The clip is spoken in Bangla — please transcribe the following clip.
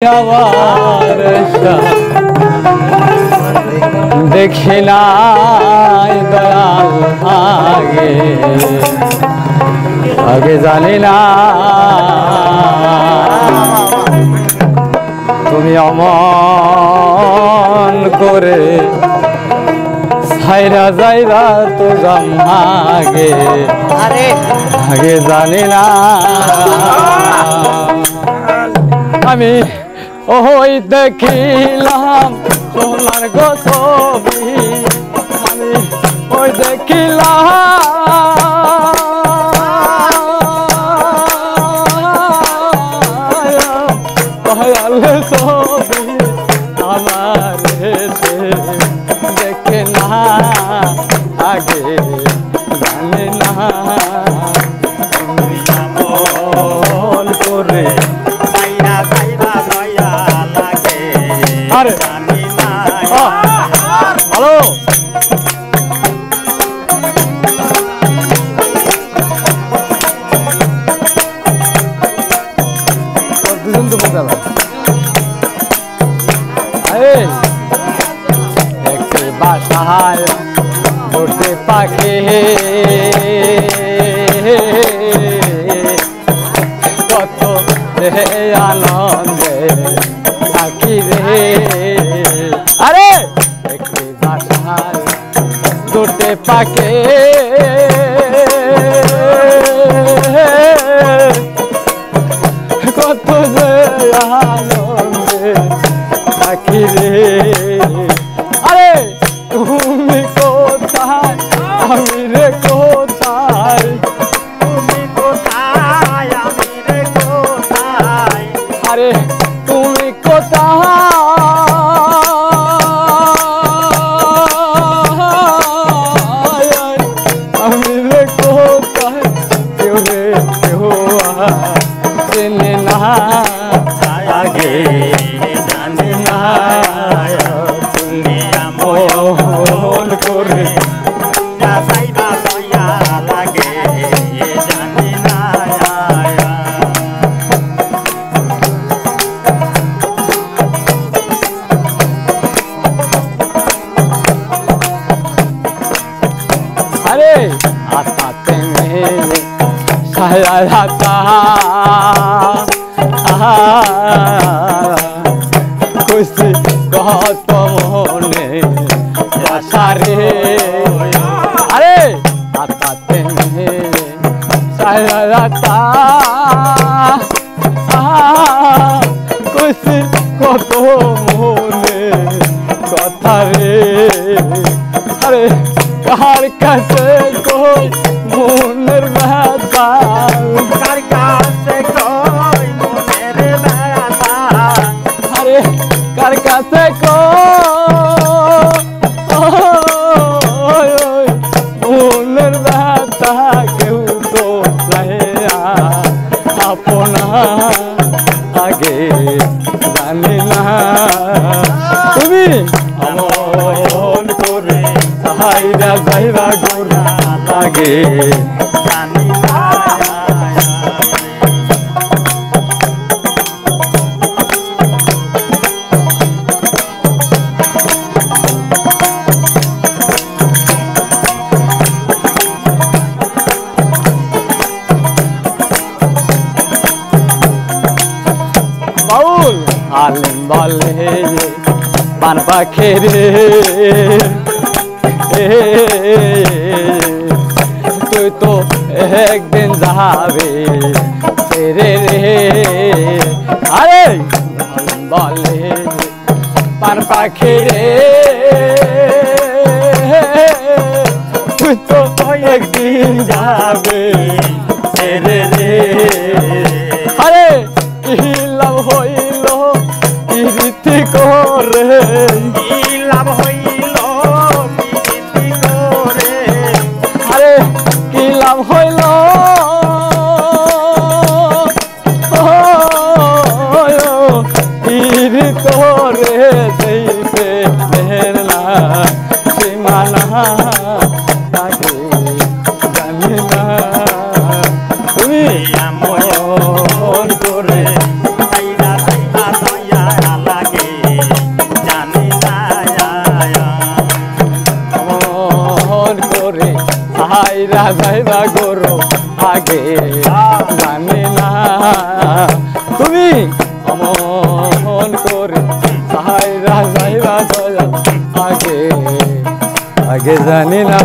আবার দেখি নাই দয়াল আগে আগে জানি না তুমি অমন করে ছাইরা যাইবা তো আগে আগে জানি না আমি ওই দেখিলাম সোনার গো ছবি আমি ওই দেখিলাম ছবি আমার দেখে না আগে জানে না করে হ্যালো দুজন তো বলতে একটি বাসায় উঠতে পাখি কত আনন্দে থাকি রে আরে একটি বাসায় দুটে পাখি কত যে আনন্দে থাকি রে আরে তুমি কোথায় আমি রে কোথায় তুমি কোথায় আমি রে কোথায় আরে তুমি কোথায় আমি রে কোথায় কেউ রে কেউ চেনে না আগে জানে না তুমি আমল করে লাগে জানি না अरे आते मेरे साया जाता खुशी बहुत मोने सारे अरे आते मेरे साया जाता खुशी কত মোনে কথা রে আরে কার কাছে কই মনের ব্যথা কার কাছে কই মনের ব্যথা আরে কার কাছে কই মনের ব্যথা কেউ তো চাহে আপনা আগে জানি না তুমি আমল করে হাইরা যাইবা গোরা লাগে জানি না বাউল আলেম বলে পান পাখি রে তুই তো একদিন যাবে রে রে আরে বলে পান পাখি রে তুই তো একদিন যাবে রে রে আরে কি লাভ হইল কি রীতি করে কি লাভ হইল কি রীতি করে আরে কি লাভ হইল কি রীতি করে দেইতে না সীমানা তাকে জানি না তুমি আমল করে সাইরা যাইবা গরু আগে জানি না তুমি অমন করে সাইরা যাইবা আগে আগে জানি না